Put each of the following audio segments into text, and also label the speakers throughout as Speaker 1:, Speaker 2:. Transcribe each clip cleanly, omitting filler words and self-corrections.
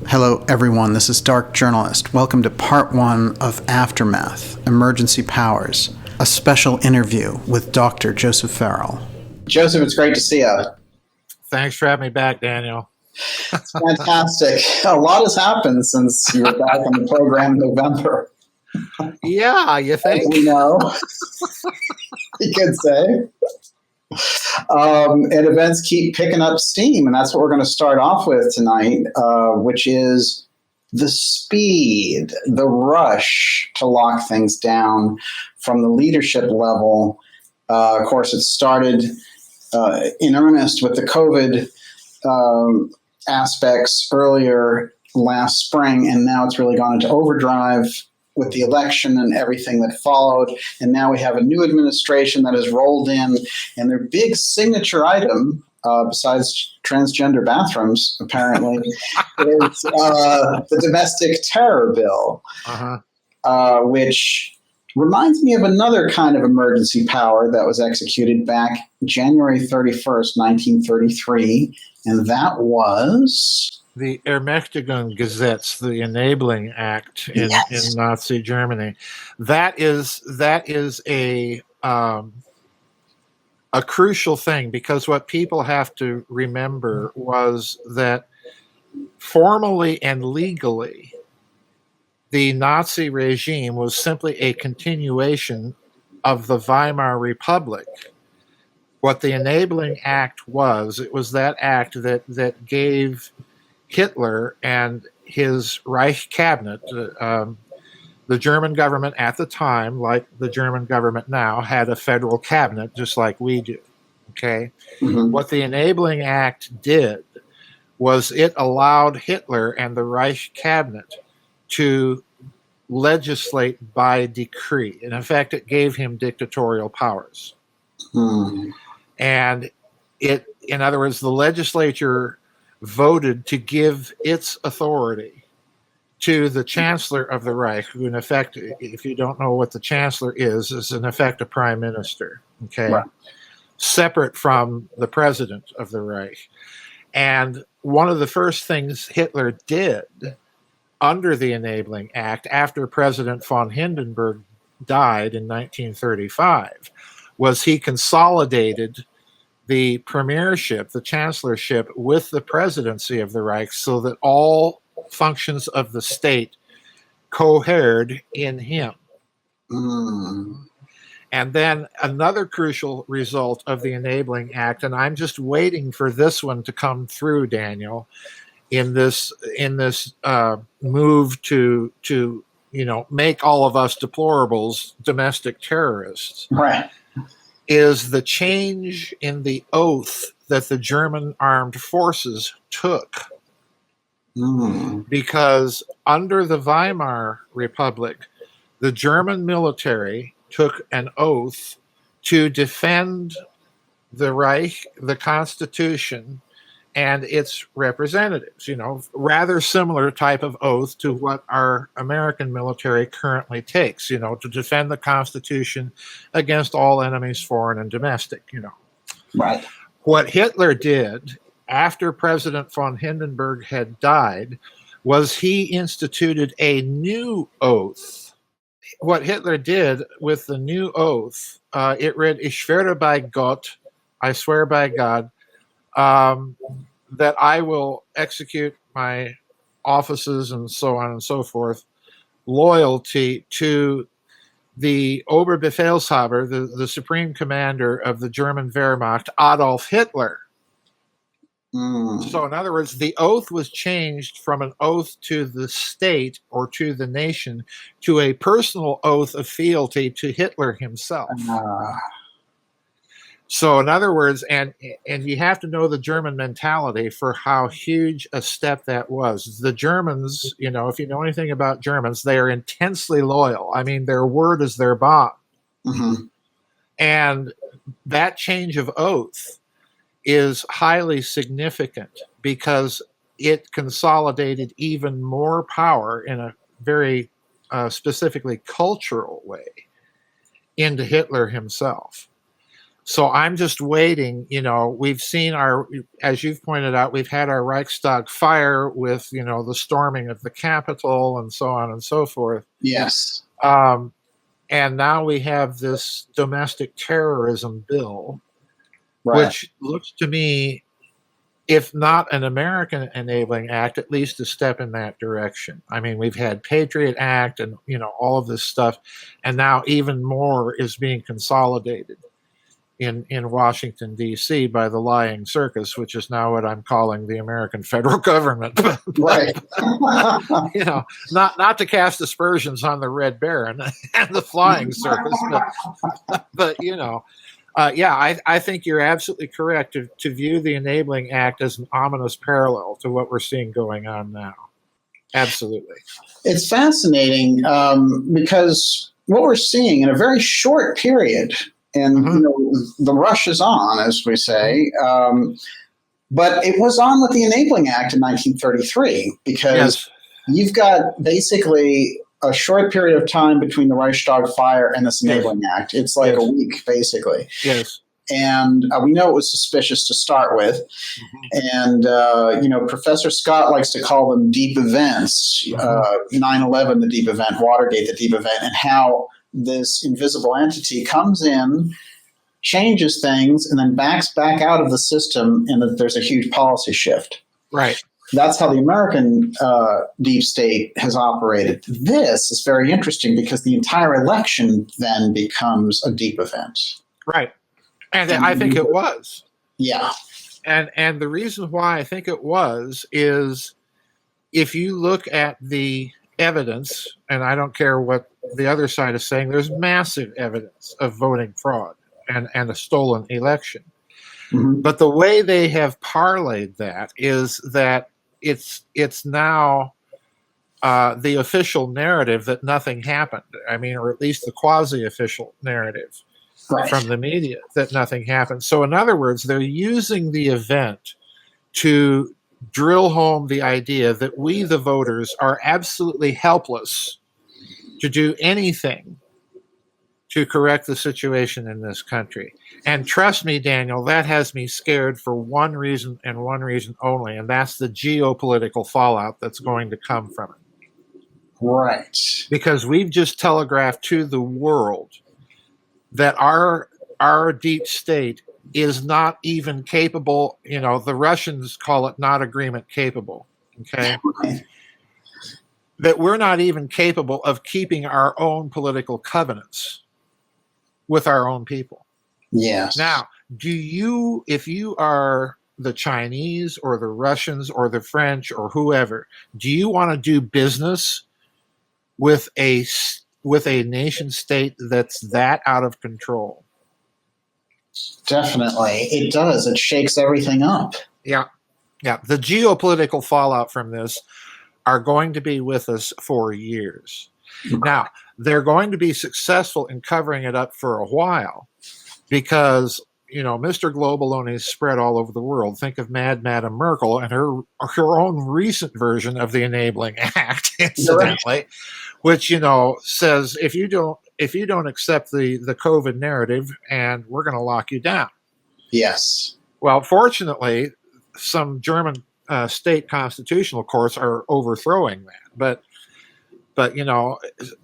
Speaker 1: Hello, everyone. This is Dark Journalist. Welcome to part one of Aftermath, Emergency Powers, a special interview with Dr. Joseph Farrell.
Speaker 2: Joseph, it's great to see you.
Speaker 3: Thanks for having me back, Daniel.
Speaker 2: It's fantastic. A lot has happened since you were back on the program in November.
Speaker 3: Yeah, you think?
Speaker 2: As we know, you could say. And events keep picking up steam, and that's what we're going to start off with tonight, which is the speed, the rush to lock things down from the leadership level. Of course, it started in earnest with the COVID aspects earlier last spring, and now it's really gone into overdrive with the election and everything that followed. And now we have a new administration that has rolled in, and their big signature item, besides transgender bathrooms, apparently, is the domestic terror bill, which reminds me of another kind of emergency power that was executed back January 31st, 1933, and that was
Speaker 3: the Ermächtigung Gesetz, the Enabling Act in Nazi Germany. That is a crucial thing, because what people have to remember was that formally and legally, the Nazi regime was simply a continuation of the Weimar Republic. What the Enabling Act was, it was that act that gave Hitler and his Reich cabinet, the German government at the time, like the German government now, had a federal cabinet just like we do. Okay? Mm-hmm. What the Enabling Act did was it allowed Hitler and the Reich cabinet to legislate by decree. And in fact, it gave him dictatorial powers. And in other words, the legislature voted to give its authority to the Chancellor of the Reich, who in effect, if you don't know what the Chancellor is in effect a prime minister, okay? Right. Separate from the President of the Reich. And one of the first things Hitler did under the Enabling Act, after President von Hindenburg died in 1935, was he consolidated the premiership, the chancellorship, with the presidency of the Reich, so that all functions of the state cohered in him. And then another crucial result of the Enabling Act, and I'm just waiting for this one to come through, Daniel, in this move to make all of us deplorables domestic terrorists,
Speaker 2: right,
Speaker 3: is the change in the oath that the German armed forces took. Because under the Weimar Republic, the German military took an oath to defend the Reich, the Constitution, and its representatives, rather similar type of oath to what our American military currently takes, to defend the Constitution against all enemies, foreign and domestic,
Speaker 2: Right.
Speaker 3: What Hitler did after President von Hindenburg had died was he instituted a new oath. What Hitler did with the new oath, it read, Ich schwöre bei Gott, I swear by God, that I will execute my offices and so on and so forth, loyalty to the Oberbefehlshaber, the supreme commander of the German Wehrmacht, Adolf Hitler. So in other words, the oath was changed from an oath to the state or to the nation to a personal oath of fealty to Hitler himself. So in other words, and you have to know the German mentality for how huge a step that was. The Germans, if you know anything about Germans, they are intensely loyal. I mean, their word is their bond. And that change of oath is highly significant because it consolidated even more power in a very specifically cultural way into Hitler himself. So I'm just waiting. We've seen as you've pointed out, we've had our Reichstag fire with, the storming of the Capitol and so on and so forth.
Speaker 2: Yes.
Speaker 3: And now we have this domestic terrorism bill,
Speaker 2: Right.
Speaker 3: which looks to me, if not an American enabling act, at least a step in that direction. I mean, we've had Patriot Act and, all of this stuff, and now even more is being consolidated in Washington, D.C. by the lying circus, which is now what I'm calling the American federal government.
Speaker 2: Right.
Speaker 3: Not to cast aspersions on the Red Baron and the flying circus, but I think you're absolutely correct to view the Enabling Act as an ominous parallel to what we're seeing going on now. Absolutely.
Speaker 2: It's fascinating because what we're seeing in a very short period, and the rush is on, as we say, but it was on with the Enabling Act in 1933 because you've got basically a short period of time between the Reichstag fire and this Enabling Act. It's like a week, basically.
Speaker 3: Yes.
Speaker 2: And we know it was suspicious to start with. And, Professor Scott likes to call them deep events, 9/11, the deep event, Watergate, the deep event, and how this invisible entity comes in, changes things, and then backs back out of the system, and that there's a huge policy shift.
Speaker 3: Right.
Speaker 2: That's how the American deep state has operated. This is very interesting because the entire election then becomes a deep event.
Speaker 3: Right. And I think it was.
Speaker 2: Yeah.
Speaker 3: And the reason why I think it was is if you look at the evidence, and I don't care what the other side is saying, there's massive evidence of voting fraud and a stolen election. But the way they have parlayed that is that it's now the official narrative that nothing happened. I mean, or at least the quasi-official narrative from the media that nothing happened. So in other words, they're using the event to drill home the idea that we, the voters, are absolutely helpless to do anything to correct the situation in this country. And trust me, Daniel, that has me scared for one reason and one reason only, and that's the geopolitical fallout that's going to come from it.
Speaker 2: Right.
Speaker 3: Because we've just telegraphed to the world that our deep state is not even capable, the Russians call it not agreement capable, okay? That we're not even capable of keeping our own political covenants with our own people.
Speaker 2: Yes.
Speaker 3: Now, if you are the Chinese or the Russians or the French or whoever, do you want to do business with a nation state that's that out of control?
Speaker 2: Definitely. It does. It shakes everything up.
Speaker 3: Yeah. The geopolitical fallout from this are going to be with us for years. Now, they're going to be successful in covering it up for a while because, Mr. Globaloney is spread all over the world. Think of Madam Merkel and her own recent version of the Enabling Act, incidentally, which, says if you don't accept the COVID narrative, and we're going to lock you down. Yes. Well, fortunately, some German state constitutional courts are overthrowing that, but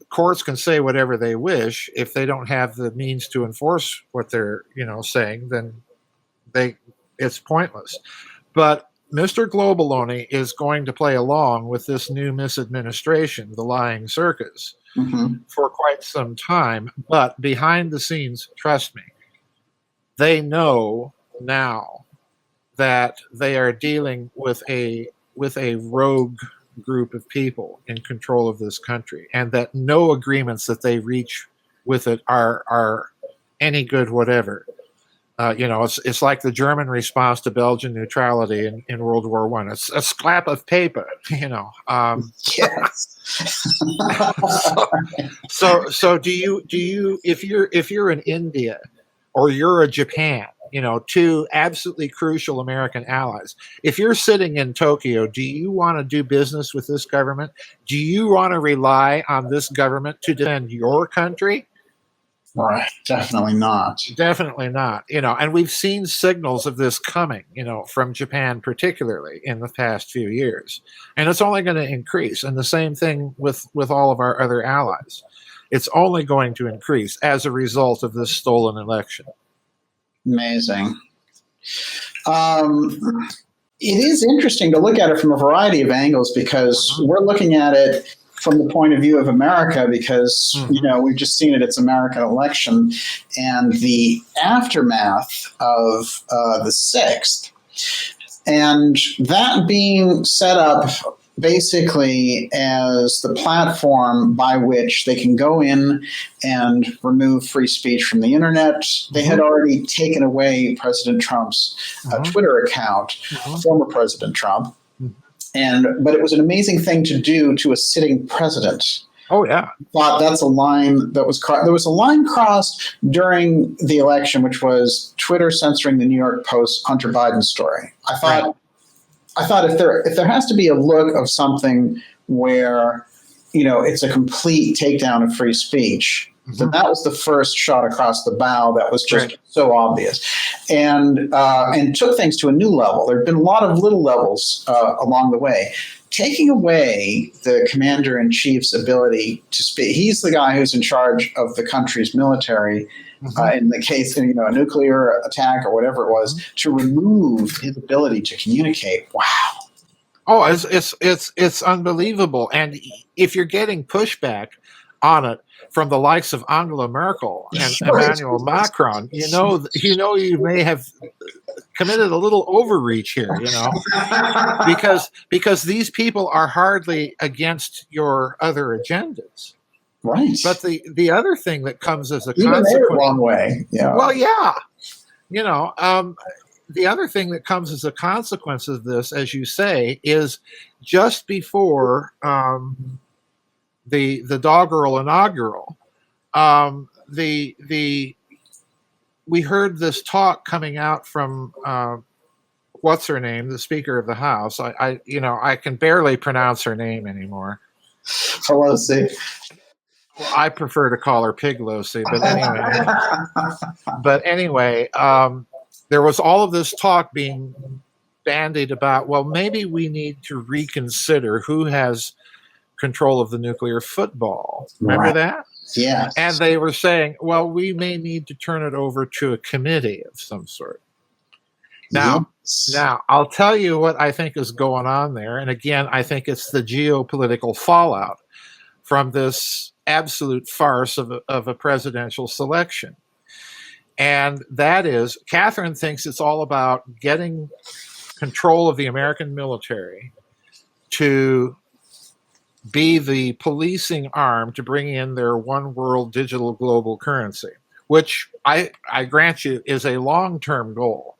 Speaker 3: courts can say whatever they wish. If they don't have the means to enforce what they're saying, then it's pointless. But Mr. Globaloney is going to play along with this new misadministration, the lying circus, for quite some time. But behind the scenes, trust me, they know now that they are dealing with a rogue group of people in control of this country, and that no agreements that they reach with it are any good whatever. It's like the German response to Belgian neutrality in World War I. It's a scrap of paper,
Speaker 2: Yes.
Speaker 3: So do you if you're in India or you're a Japan, two absolutely crucial American allies, if you're sitting in Tokyo, do you want to do business with this government? Do you want to rely on this government to defend your country?
Speaker 2: Right. Definitely not.
Speaker 3: Definitely not. And we've seen signals of this coming, from Japan particularly in the past few years. And it's only going to increase. And the same thing with all of our other allies. It's only going to increase as a result of this stolen election.
Speaker 2: Amazing. It is interesting to look at it from a variety of angles because we're looking at it from the point of view of America because, we've just seen it. It's American election and the aftermath of the 6th. And that being set up basically as the platform by which they can go in and remove free speech from the internet. They had already taken away President Trump's Twitter account, former President Trump. But it was an amazing thing to do to a sitting president.
Speaker 3: Oh, yeah.
Speaker 2: Thought that's a line that was there was a line crossed during the election, which was Twitter censoring the New York Post Hunter Biden story. I thought if there has to be a look of something where, it's a complete takedown of free speech, then that was the first shot across the bow that was just so obvious, and took things to a new level. There have been a lot of little levels along the way. Taking away the commander-in-chief's ability to speak. He's the guy who's in charge of the country's military in the case of a nuclear attack or whatever it was, to remove his ability to communicate. Wow.
Speaker 3: Oh, it's unbelievable. And if you're getting pushback on it from the likes of Angela Merkel and Emmanuel Macron, you may have committed a little overreach here, because these people are hardly against your other agendas.
Speaker 2: Right.
Speaker 3: But the other thing that comes as a
Speaker 2: Even
Speaker 3: consequence,
Speaker 2: they're one way. Yeah.
Speaker 3: Well, yeah, the other thing that comes as a consequence of this, as you say, is just before the doggerel inaugural, we heard this talk coming out from what's her name, the Speaker of the House. I can barely pronounce her name anymore.
Speaker 2: Pelosi.
Speaker 3: Well, I prefer to call her Piglosi, but anyway, there was all of this talk being bandied about, well, maybe we need to reconsider who has control of the nuclear football. Remember that?
Speaker 2: Yeah.
Speaker 3: And they were saying, well, we may need to turn it over to a committee of some sort. Now, I'll tell you what I think is going on there. And again, I think it's the geopolitical fallout from this absolute farce of a presidential selection. And that is, Catherine thinks it's all about getting control of the American military to be the policing arm to bring in their one world digital global currency, which I grant you is a long-term goal.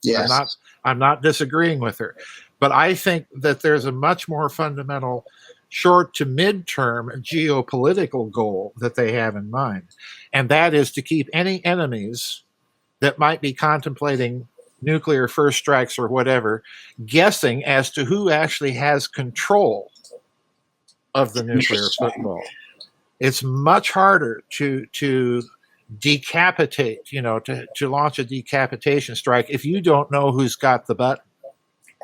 Speaker 2: Yes.
Speaker 3: I'm not disagreeing with her, but I think that there's a much more fundamental short to mid-term geopolitical goal that they have in mind. And that is to keep any enemies that might be contemplating nuclear first strikes or whatever guessing as to who actually has control of the nuclear football. It's much harder to decapitate, to launch a decapitation strike if you don't know who's got the button.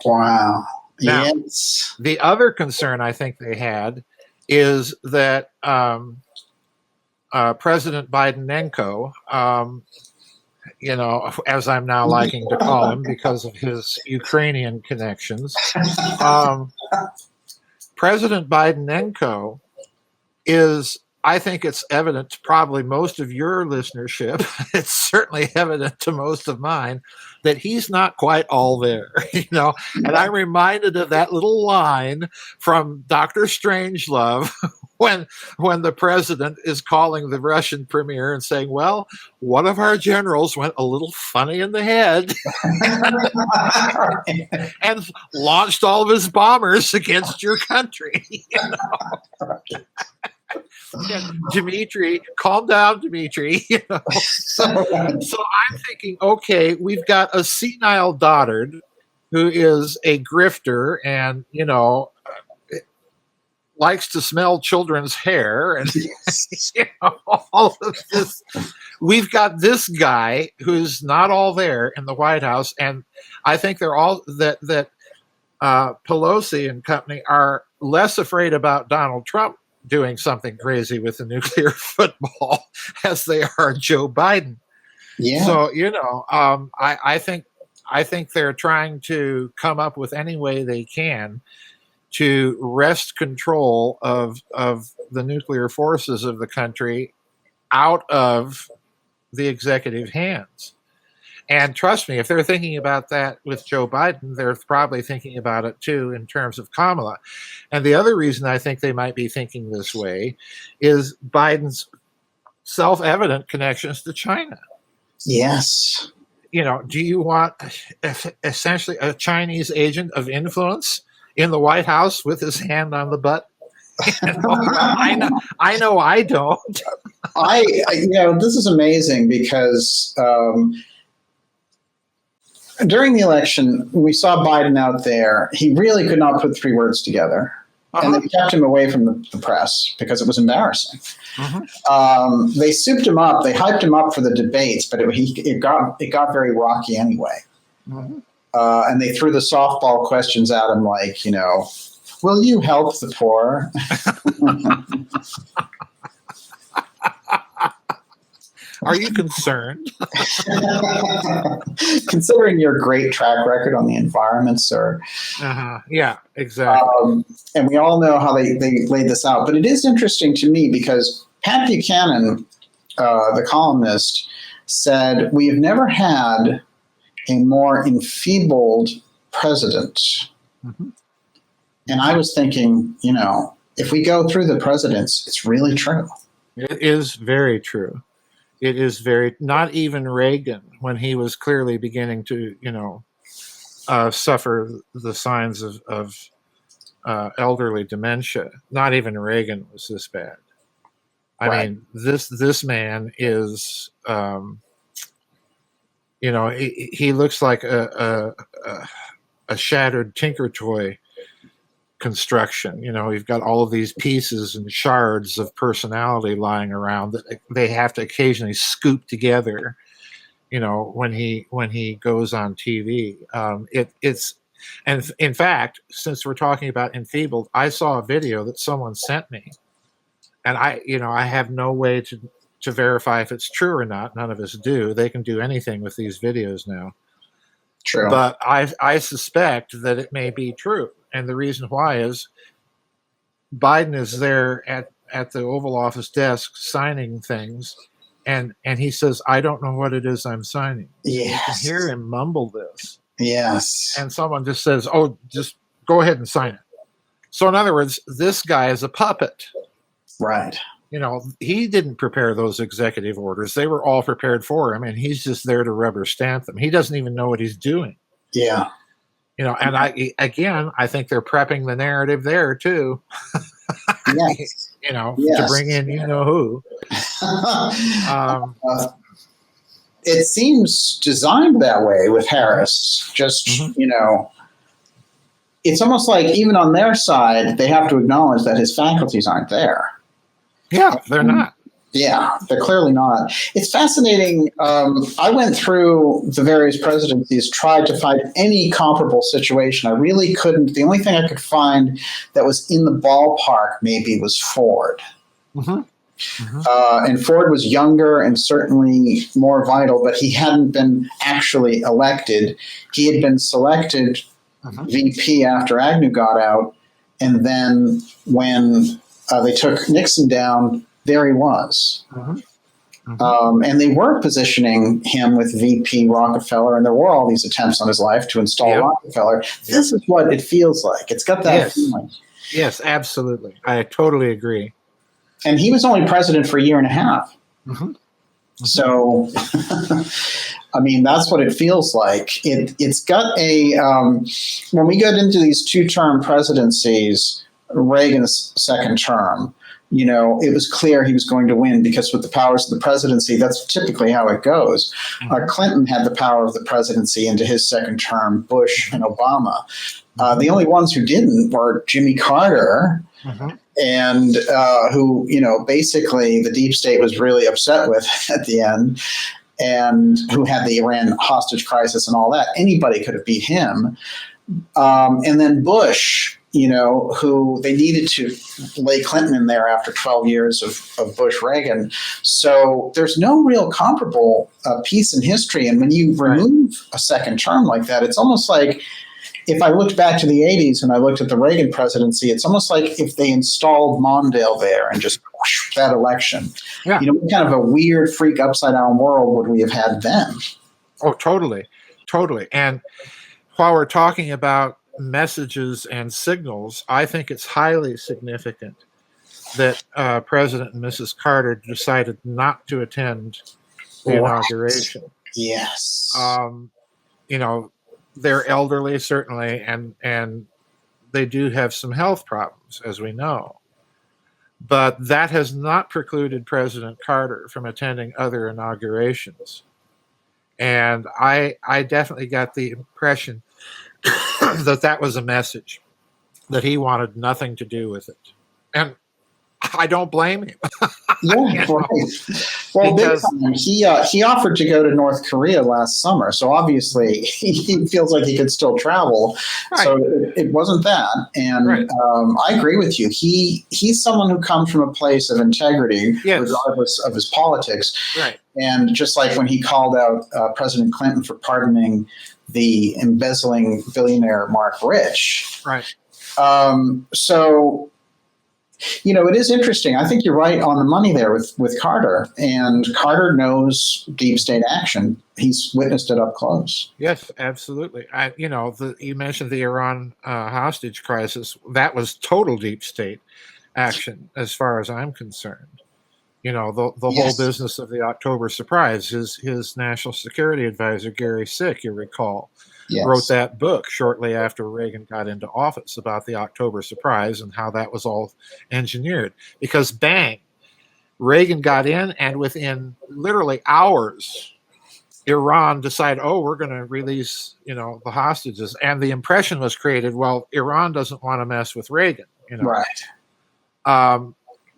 Speaker 2: Wow.
Speaker 3: Now,
Speaker 2: yes.
Speaker 3: The other concern I think they had is that President Bidenenko, as I'm now liking to call him because of his Ukrainian connections, President Bidenenko is, I think it's evident to probably most of your listenership, it's certainly evident to most of mine, that he's not quite all there, And I'm reminded of that little line from Dr. Strangelove when the president is calling the Russian premier and saying, well, one of our generals went a little funny in the head and launched all of his bombers against your country. Yeah, Dimitri, calm down, Dimitri. So I'm thinking, okay, we've got a senile dotard who is a grifter, and likes to smell children's hair, and all of this. We've got this guy who's not all there in the White House, and I think they're all that Pelosi and company are less afraid about Donald Trump doing something crazy with the nuclear football as they are Joe Biden.
Speaker 2: Yeah.
Speaker 3: So I think they're trying to come up with any way they can to wrest control of the nuclear forces of the country out of the executive hands. And trust me, if they're thinking about that with Joe Biden, they're probably thinking about it too in terms of Kamala. And the other reason I think they might be thinking this way is Biden's self-evident connections to China.
Speaker 2: Yes.
Speaker 3: Do you want essentially a Chinese agent of influence in the White House with his hand on the butt? I know I don't.
Speaker 2: This is amazing because during the election, we saw Biden out there. He really could not put 3 words together. And they kept him away from the press because it was embarrassing. They souped him up. They hyped him up for the debates, but it got very rocky anyway. And they threw the softball questions at him like, will you help the poor?
Speaker 3: Are you concerned?
Speaker 2: Considering your great track record on the environment, sir.
Speaker 3: Yeah, exactly.
Speaker 2: And we all know how they laid this out. But it is interesting to me because Pat Buchanan, the columnist, said, we have never had a more enfeebled president. And I was thinking, if we go through the presidents, it's really true.
Speaker 3: It is very true. It is not even Reagan, when he was clearly beginning to, suffer the signs of elderly dementia. Not even Reagan was this bad. I mean, this man is, he looks like a shattered Tinker Toy construction. We've got all of these pieces and shards of personality lying around that they have to occasionally scoop together, when he goes on TV. And in fact, since we're talking about enfeebled, I saw a video that someone sent me, and I have no way to verify if it's true or not. None of us do. They can do anything with these videos now.
Speaker 2: True.
Speaker 3: But I suspect that it may be true. And the reason why is Biden is there at the Oval Office desk signing things, and he says, I don't know what it is I'm signing.
Speaker 2: Yes.
Speaker 3: You can hear him mumble this.
Speaker 2: Yes.
Speaker 3: And someone just says, oh, just go ahead and sign it. So in other words, this guy is a puppet.
Speaker 2: Right.
Speaker 3: He didn't prepare those executive orders. They were all prepared for him, and he's just there to rubber stamp them. He doesn't even know what he's doing.
Speaker 2: Yeah.
Speaker 3: And I think they're prepping the narrative there too.
Speaker 2: Yes.
Speaker 3: To bring in who.
Speaker 2: It seems designed that way with Harris. Just, it's almost like even on their side, they have to acknowledge that his faculties aren't there.
Speaker 3: Yeah, they're not.
Speaker 2: Yeah, they're clearly not. It's fascinating. I went through the various presidencies, tried to find any comparable situation. I really couldn't. The only thing I could find that was in the ballpark maybe was Ford. And Ford was younger and certainly more vital, but he hadn't been actually elected. He had been selected VP after Agnew got out, and then when they took Nixon down, there he was. And they were positioning him with VP Rockefeller, and there were all these attempts on his life to install Rockefeller. This is what it feels like. It's got that feeling.
Speaker 3: Yes, absolutely. I totally agree.
Speaker 2: And he was only president for a year and a half. So, I mean, that's what it feels like. It's got a, when we get into these 2-term presidencies, Reagan's second term, it was clear he was going to win because with the powers of the presidency, that's typically how it goes. Clinton had the power of the presidency into his second term, Bush and Obama. The only ones who didn't were Jimmy Carter, and who, basically the deep state was really upset with at the end, and who had the Iran hostage crisis and all that. Anybody could have beat him. And then Bush, who they needed to lay Clinton in there after 12 years of Bush-Reagan. So there's no real comparable piece in history. And when you remove a second term like that, it's almost like, if I looked back to the 80s and I looked at the Reagan presidency, it's almost like if they installed Mondale there and just whoosh, that election.
Speaker 3: Yeah.
Speaker 2: What kind of a weird, freak, upside-down world would we have had then?
Speaker 3: Oh, totally. And while we're talking about messages and signals, I think it's highly significant that President and Mrs. Carter decided not to attend the inauguration.
Speaker 2: Yes.
Speaker 3: They're elderly, certainly, and they do have some health problems, as we know. But that has not precluded President Carter from attending other inaugurations. And I definitely got the impression that was a message, that he wanted nothing to do with it. And I don't blame him.
Speaker 2: Yeah, right. Well, because he offered to go to North Korea last summer, so obviously he feels like he could still travel. Right. So it wasn't that, and I agree with you. He's someone who comes from a place of integrity, regardless of his politics. Right. And just like when he called out President Clinton for pardoning the embezzling billionaire Mark Rich. Right. So. It is interesting. I think you're right on the money there with Carter. And Carter knows deep state action. He's witnessed it up close.
Speaker 3: Yes, absolutely. You mentioned the Iran hostage crisis. That was total deep state action, as far as I'm concerned. The whole business of the October surprise. His national security advisor, Gary Sick, you recall, wrote that book shortly after Reagan got into office about the October surprise and how that was all engineered. Because bang, Reagan got in, and within literally hours, Iran decided, we're going to release, the hostages. And the impression was created, well, Iran doesn't want to mess with Reagan. Right.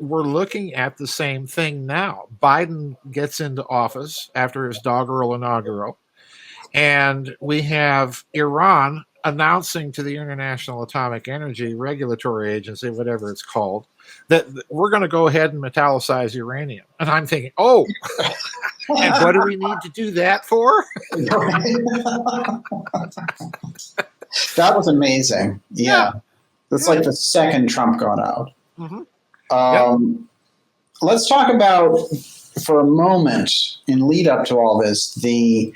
Speaker 3: We're looking at the same thing now. Biden gets into office after his doggerel inaugural. And we have Iran announcing to the International Atomic Energy Regulatory Agency, whatever it's called, that we're going to go ahead and metallicize uranium. And I'm thinking, and what do we need to do that for?
Speaker 2: That was amazing. Yeah. That's like the second Trump got out. Mm-hmm. Let's talk about, for a moment, in lead up to all this, the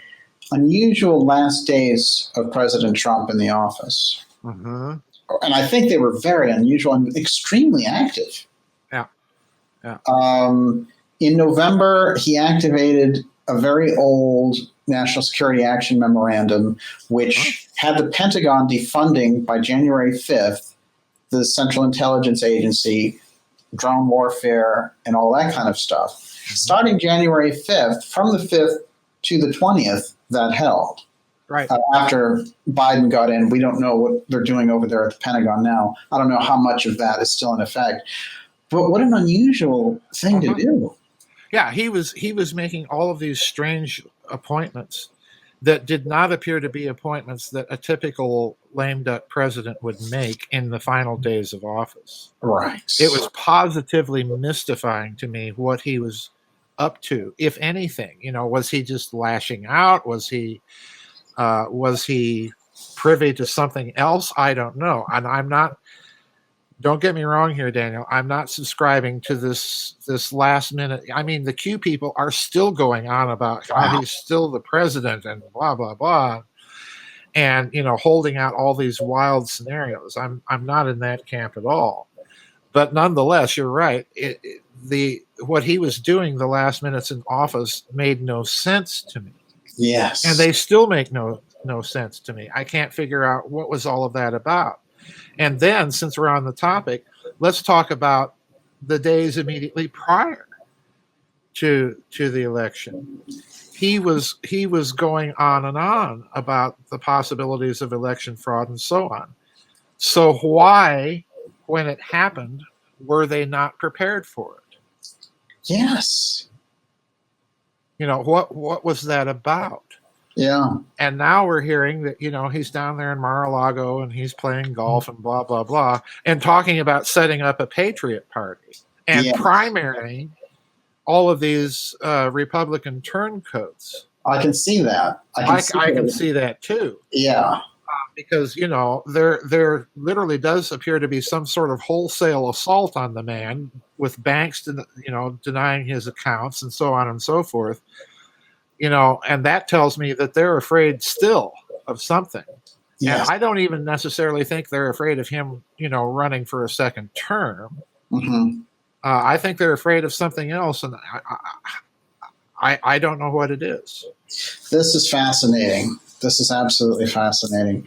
Speaker 2: unusual last days of President Trump in the office. Mm-hmm. And I think they were very unusual and extremely active. Yeah. In November, he activated a very old National Security Action Memorandum, which had the Pentagon defunding by January 5th the Central Intelligence Agency, drone warfare, and all that kind of stuff. Mm-hmm. Starting January 5th, from the 5th to the 20th, that held. Right. After Biden got in, we don't know what they're doing over there at the Pentagon now. I don't know how much of that is still in effect. But what an unusual thing to do.
Speaker 3: Yeah, he was making all of these strange appointments that did not appear to be appointments that a typical lame duck president would make in the final days of office. Right. It was positively mystifying to me what he was up to, if anything. Was he just lashing out? Was he privy to something else? I don't know. And I'm not, don't get me wrong here, Daniel, I'm not subscribing to this last minute. I mean, the Q people are still going on about how he's still the president and blah, blah, blah. And, holding out all these wild scenarios. I'm not in that camp at all. But nonetheless, you're right. What he was doing the last minutes in office made no sense to me. Yes. And they still make no sense to me. I can't figure out what was all of that about. And then, since we're on the topic, let's talk about the days immediately prior to the election. He was going on and on about the possibilities of election fraud and so on. So why, when it happened, were they not prepared for it?
Speaker 2: Yes.
Speaker 3: What was that about?
Speaker 2: Yeah.
Speaker 3: And now we're hearing that, he's down there in Mar-a-Lago and he's playing golf and blah, blah, blah, and talking about setting up a Patriot Party and
Speaker 2: Yeah.
Speaker 3: primarying all of these Republican turncoats.
Speaker 2: I can see that.
Speaker 3: I can see that too.
Speaker 2: Yeah.
Speaker 3: Because, there literally does appear to be some sort of wholesale assault on the man, with banks, denying his accounts and so on and so forth. And that tells me that they're afraid still of something.
Speaker 2: Yes.
Speaker 3: And I don't even necessarily think they're afraid of him, running for a second term.
Speaker 2: Mm-hmm.
Speaker 3: I think they're afraid of something else, and I don't know what it is.
Speaker 2: This is fascinating. This is absolutely fascinating.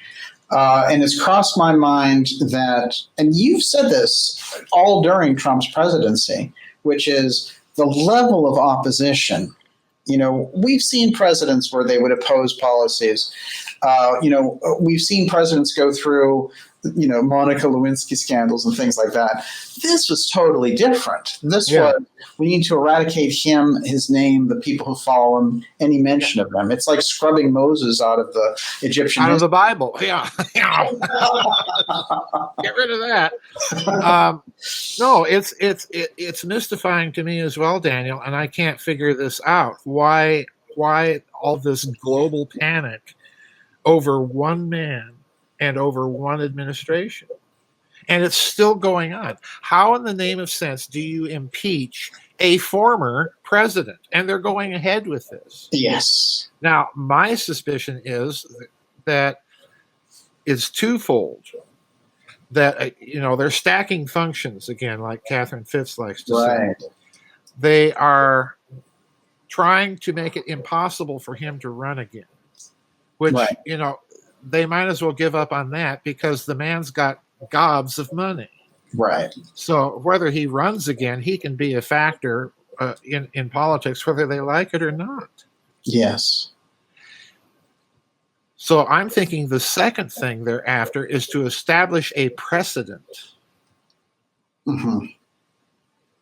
Speaker 2: And it's crossed my mind that, and you've said this all during Trump's presidency, which is the level of opposition. We've seen presidents where they would oppose policies. We've seen presidents go through, Monica Lewinsky scandals and things like that. This was totally different. This was, we need to eradicate him, his name, the people who follow him, any mention of them. It's like scrubbing Moses out of the Egyptian
Speaker 3: out of the Bible. Yeah. Get rid of that. No, it's mystifying to me as well, Daniel, and I can't figure this out. Why all this global panic over one man and over one administration? And it's still going on. How in the name of sense do you impeach a former president? And they're going ahead with this.
Speaker 2: Yes.
Speaker 3: Now, my suspicion is that it's twofold. That, they're stacking functions again, like Catherine Fitz likes to say. They are trying to make it impossible for him to run again, which, they might as well give up on that, because the man's got gobs of money.
Speaker 2: Right.
Speaker 3: So whether he runs again, he can be a factor in politics, whether they like it or not.
Speaker 2: Yes.
Speaker 3: So I'm thinking the second thing they're after is to establish a precedent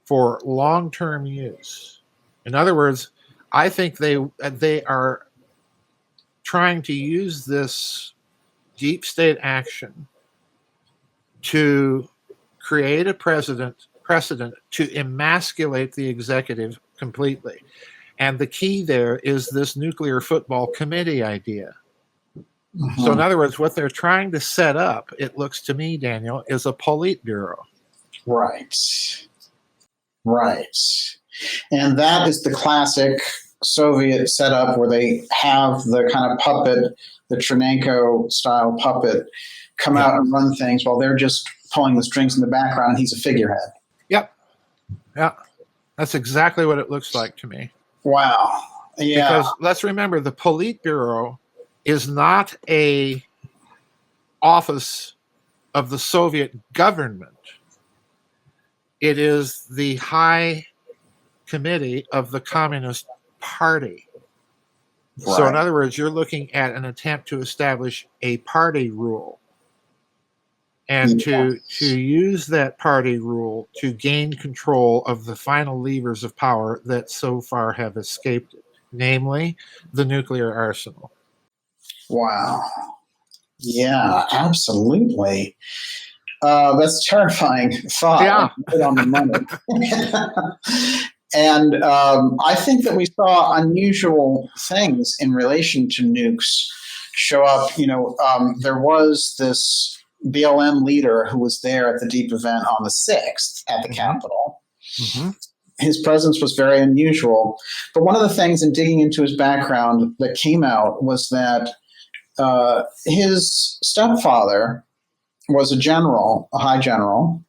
Speaker 3: for long-term use. In other words, I think they are trying to use this deep state action to create a precedent to emasculate the executive completely. And the key there is this nuclear football committee idea. So in other words, what they're trying to set up, it looks to me, Daniel, is a Politburo.
Speaker 2: Right. And that is the classic Soviet setup where they have the kind of puppet, the Chernenko-style puppet, come out and run things while they're just pulling the strings in the background, and he's a figurehead.
Speaker 3: Yep. Yeah. That's exactly what it looks like to me.
Speaker 2: Wow. Yeah.
Speaker 3: Because let's remember, the Politburo is not a office of the Soviet government. It is the high committee of the Communist Party. Right. So in other words, you're looking at an attempt to establish a party rule, and to use that party rule to gain control of the final levers of power that so far have escaped it, namely the nuclear arsenal.
Speaker 2: Wow. Yeah, absolutely. That's terrifying thought.
Speaker 3: Yeah.
Speaker 2: Put on the money. And I think that we saw unusual things in relation to nukes show up. There was this BLM leader who was there at the deep event on the 6th at the Capitol. His presence was very unusual. But one of the things in digging into his background that came out was that his stepfather was a general, a high general,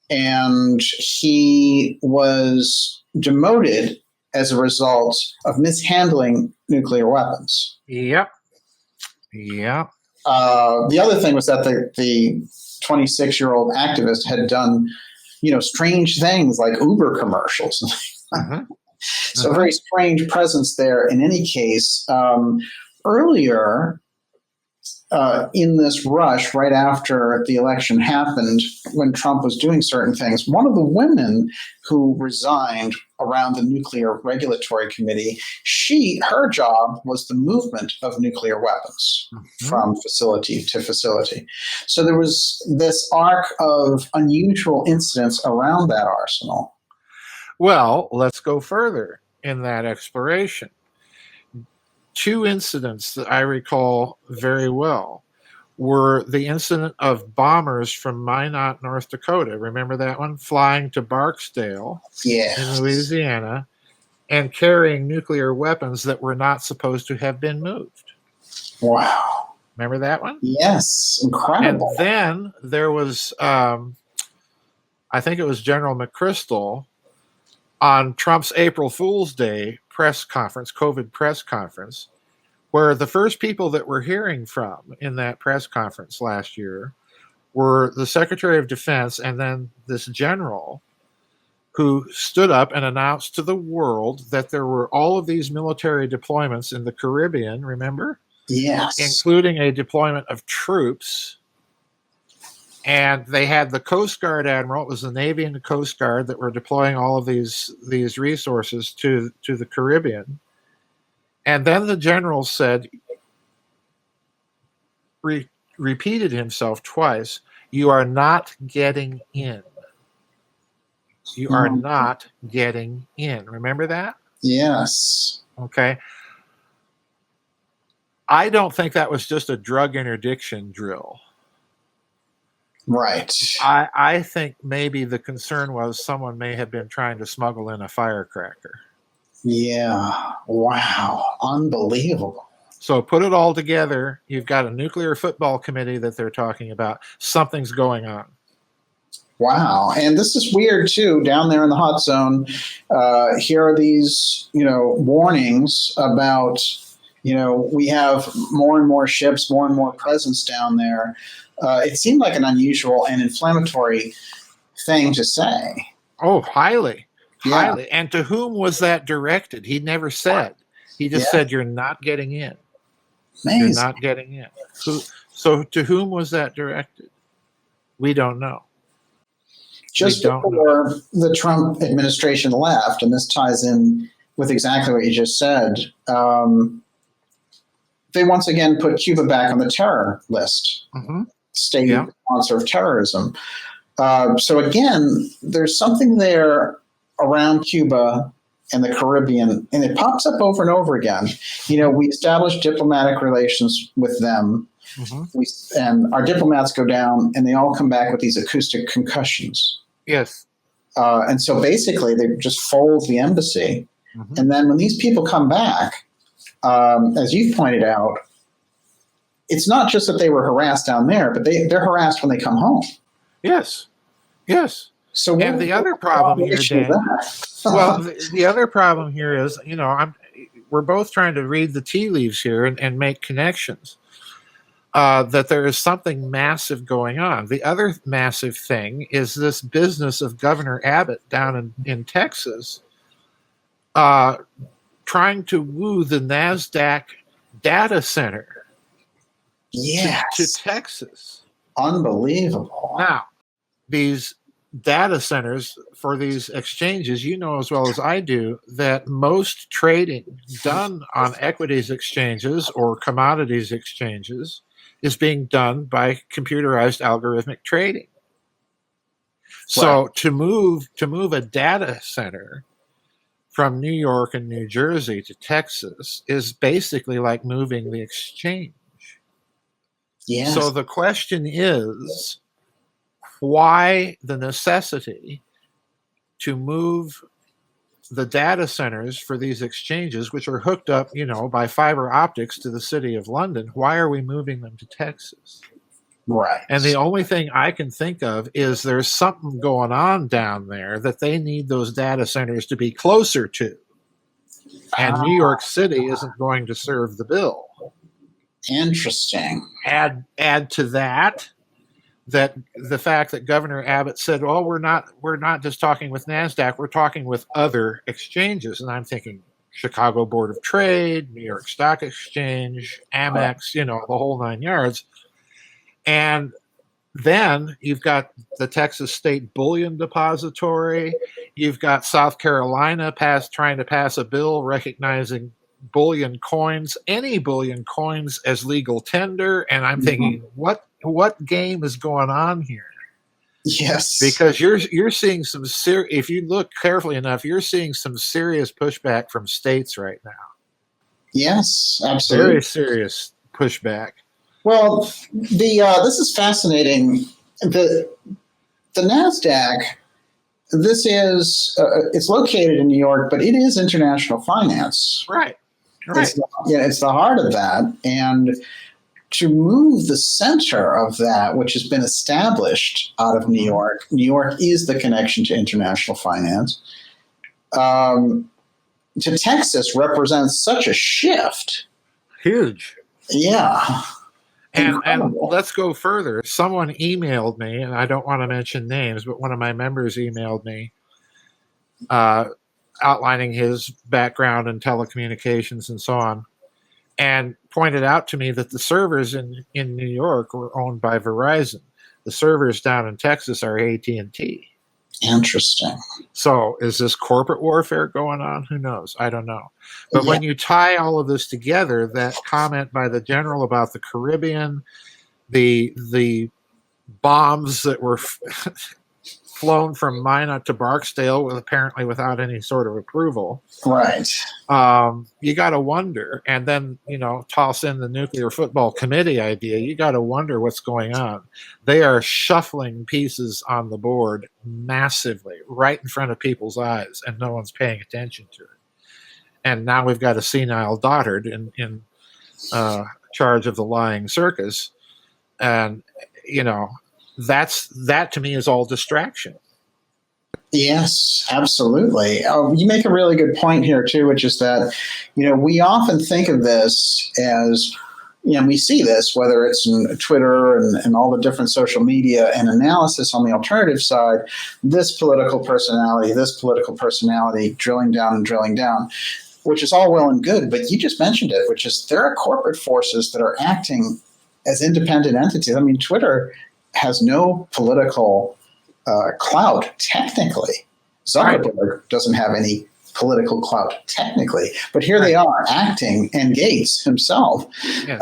Speaker 2: and he was demoted as a result of mishandling nuclear weapons.
Speaker 3: Yep.
Speaker 2: The other thing was that the 26-year-old activist had done, strange things like Uber commercials. So a very strange presence there. In any case, earlier, in this rush right after the election happened, when Trump was doing certain things, one of the women who resigned around the Nuclear Regulatory Committee, her job was the movement of nuclear weapons from facility to facility. So there was this arc of unusual incidents around that arsenal.
Speaker 3: Well, let's go further in that exploration. Two incidents that I recall very well were the incident of bombers from Minot, North Dakota. Remember that one? Flying to Barksdale in Louisiana and carrying nuclear weapons that were not supposed to have been moved.
Speaker 2: Wow.
Speaker 3: Remember that one?
Speaker 2: Yes, incredible.
Speaker 3: And then there was, I think it was General McChrystal on Trump's April Fool's Day press conference, COVID press conference, where the first people that we're hearing from in that press conference last year were the Secretary of Defense and then this general who stood up and announced to the world that there were all of these military deployments in the Caribbean, remember?
Speaker 2: Yes.
Speaker 3: Including a deployment of troops. And they had the Coast Guard admiral, it was the Navy and the Coast Guard that were deploying all of these resources to the Caribbean. And then the general said, repeated himself twice, "You are not getting in. You are not getting in." Remember that?
Speaker 2: Yes.
Speaker 3: Okay. I don't think that was just a drug interdiction drill.
Speaker 2: Right.
Speaker 3: I think maybe the concern was someone may have been trying to smuggle in a firecracker.
Speaker 2: Yeah. Wow. Unbelievable.
Speaker 3: So put it all together. You've got a nuclear football committee that they're talking about. Something's going on.
Speaker 2: Wow. And this is weird, too, down there in the hot zone. Here are these, warnings about, we have more and more ships, more and more presence down there. It seemed like an unusual and inflammatory thing to say.
Speaker 3: Oh, highly.
Speaker 2: Yeah.
Speaker 3: Highly. And to whom was that directed? He never said. He just said, "You're not getting in.
Speaker 2: Amazing.
Speaker 3: You're not getting in." So to whom was that directed? We don't know.
Speaker 2: Just before the Trump administration left, and this ties in with exactly what you just said, they once again put Cuba back on the terror list, state sponsor of terrorism. So again, there's something there around Cuba and the Caribbean, and it pops up over and over again. We established diplomatic relations with them, and our diplomats go down, and they all come back with these acoustic concussions.
Speaker 3: Yes.
Speaker 2: And so basically, they just fold the embassy. And then when these people come back, as you've pointed out, it's not just that they were harassed down there, but they're harassed when they come home.
Speaker 3: Yes. Yes.
Speaker 2: So
Speaker 3: and the other problem here, Dan, well, the other problem here is, we're both trying to read the tea leaves here and make connections. That there is something massive going on. The other massive thing is this business of Governor Abbott down in Texas trying to woo the NASDAQ data center to Texas.
Speaker 2: Unbelievable.
Speaker 3: Now, these data centers for these exchanges, as well as I do, that most trading done on equities exchanges or commodities exchanges is being done by computerized algorithmic trading. So to move a data center from New York and New Jersey to Texas is basically like moving the exchange.
Speaker 2: Yes.
Speaker 3: So the question is, why the necessity to move the data centers for these exchanges, which are hooked up, by fiber optics to the city of London? Why are we moving them to Texas?
Speaker 2: Right.
Speaker 3: And the only thing I can think of is there's something going on down there that they need those data centers to be closer to. And New York City isn't going to serve the bill.
Speaker 2: Interesting.
Speaker 3: Add to that the fact that Governor Abbott said, "Well, we're not just talking with NASDAQ, we're talking with other exchanges." And I'm thinking, Chicago Board of Trade, New York Stock Exchange, Amex, the whole nine yards. And then you've got the Texas State Bullion Depository. You've got South Carolina trying to pass a bill recognizing bullion coins, any bullion coins, as legal tender. And I'm thinking, what game is going on here?
Speaker 2: Yes,
Speaker 3: because you're seeing some if you look carefully enough, you're seeing some serious pushback from states right now.
Speaker 2: Yes, absolutely.
Speaker 3: Very serious pushback.
Speaker 2: Well, this is fascinating. The NASDAQ, this is it's located in New York, but it is international finance.
Speaker 3: Right.
Speaker 2: It's the heart of that, and to move the center of that, which has been established out of New York is the connection to international finance. To Texas represents such a shift.
Speaker 3: Huge.
Speaker 2: Yeah.
Speaker 3: And let's go further. Someone emailed me, and I don't want to mention names, but one of my members emailed me outlining his background in telecommunications and so on, and pointed out to me that the servers in New York were owned by Verizon. The servers down in Texas are AT&T.
Speaker 2: Interesting.
Speaker 3: So is this corporate warfare going on? Who knows? I don't know. But when you tie all of this together, that comment by the general about the Caribbean, the bombs that were flown from Minot to Barksdale apparently without any sort of approval.
Speaker 2: Right.
Speaker 3: You got to wonder. And then, toss in the nuclear football committee idea. You got to wonder what's going on. They are shuffling pieces on the board massively right in front of people's eyes, and no one's paying attention to it. And now we've got a senile dotard in charge of the lying circus. And, that to me is all distraction.
Speaker 2: Yes, absolutely. You make a really good point here too, which is that, we often think of this as, we see this, whether it's in Twitter and all the different social media and analysis on the alternative side, this political personality, drilling down, which is all well and good. But you just mentioned it, which is there are corporate forces that are acting as independent entities. I mean, Twitter has no political clout, technically. Zuckerberg doesn't have any political clout, technically. But here they are acting, and Gates himself. Yes.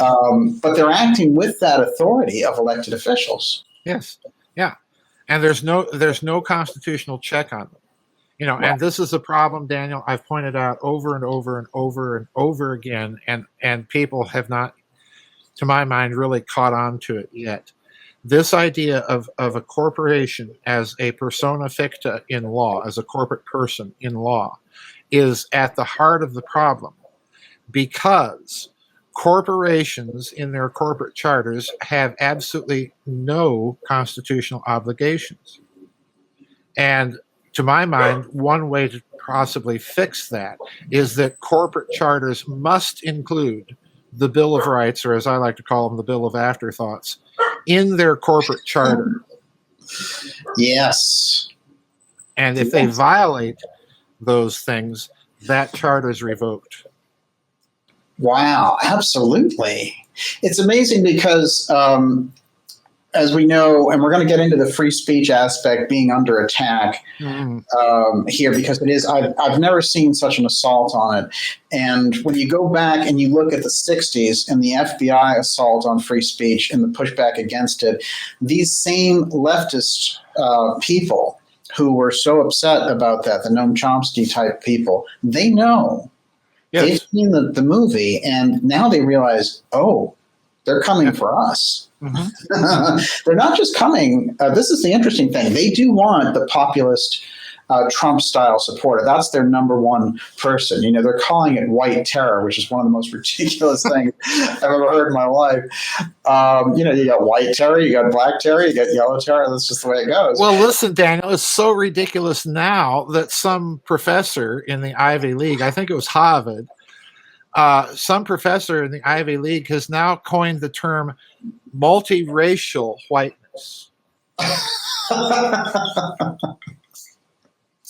Speaker 2: But they're acting with that authority of elected officials.
Speaker 3: Yes. Yeah. And there's no constitutional check on them. Right. And this is a problem, Daniel, I've pointed out over and over and over and over again, and people have not, to my mind, really caught on to it yet. This idea of a corporation as a persona ficta in law, as a corporate person in law, is at the heart of the problem, because corporations in their corporate charters have absolutely no constitutional obligations. And to my mind, one way to possibly fix that is that corporate charters must include the Bill of Rights, or as I like to call them, the Bill of Afterthoughts, in their corporate charter.
Speaker 2: Yes.
Speaker 3: And if they violate those things, that charter is revoked.
Speaker 2: Wow, absolutely. It's amazing because, as we know, and we're going to get into the free speech aspect being under attack here, because it is, I've never seen such an assault on it. And when you go back and you look at the 60s and the FBI assault on free speech and the pushback against it, these same leftist people who were so upset about that, the Noam Chomsky type people, they know. Yes. They've seen the movie, and now they realize, they're coming for us. Mm-hmm. They're not just coming. This is the interesting thing. They do want the populist Trump-style supporter. That's their number one person. They're calling it white terror, which is one of the most ridiculous things I've ever heard in my life. You got white terror, you got black terror, you got yellow terror. That's just the way it goes.
Speaker 3: Well, listen, Daniel, it's so ridiculous now that some professor in the Ivy League, I think it was Harvard, some professor in the Ivy League has now coined the term multiracial whiteness.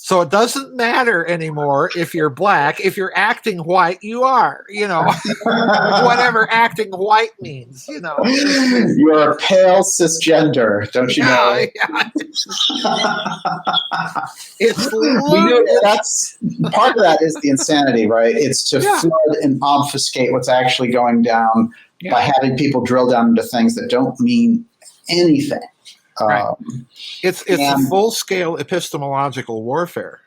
Speaker 3: So it doesn't matter anymore if you're black. If you're acting white, you are, whatever acting white means,
Speaker 2: You're a pale cisgender, don't you know?
Speaker 3: Yeah. It's
Speaker 2: we know that's part of that is the insanity, right? It's to flood and obfuscate what's actually going down by having people drill down into things that don't mean anything.
Speaker 3: Right. It's a full-scale epistemological warfare.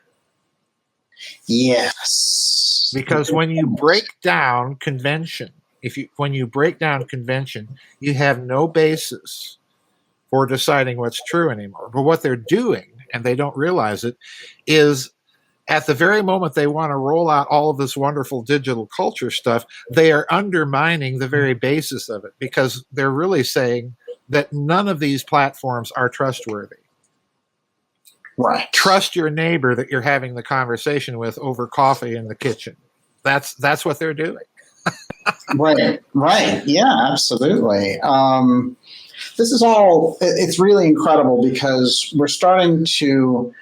Speaker 2: Yes.
Speaker 3: Because when you break down convention, when you break down convention, you have no basis for deciding what's true anymore. But what they're doing, and they don't realize it, is at the very moment they want to roll out all of this wonderful digital culture stuff, they are undermining the very basis of it, because they're really saying that none of these platforms are trustworthy.
Speaker 2: Right.
Speaker 3: Trust your neighbor that you're having the conversation with over coffee in the kitchen. That's what they're doing.
Speaker 2: Right. Yeah, absolutely. This is all, it's really incredible because we're starting to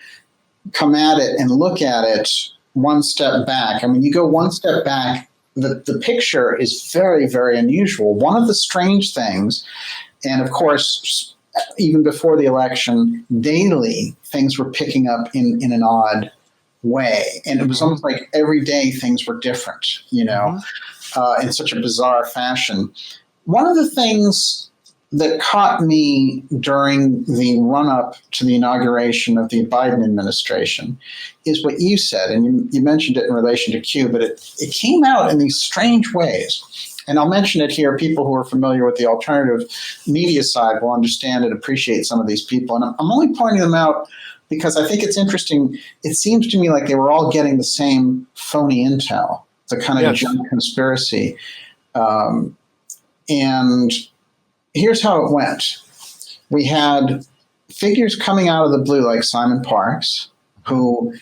Speaker 2: come at it and look at it one step back. I mean, you go one step back, the picture is very, very unusual. One of the strange things, and of course, even before the election, daily things were picking up in an odd way. And it was almost like every day things were different, in such a bizarre fashion. One of the things that caught me during the run-up to the inauguration of the Biden administration is what you said, and you mentioned it in relation to Q, but it came out in these strange ways. And I'll mention it here. People who are familiar with the alternative media side will understand and appreciate some of these people. And I'm only pointing them out because I think it's interesting. It seems to me like they were all getting the same phony intel, the kind of junk conspiracy. And here's how it went. We had figures coming out of the blue like Simon Parkes, who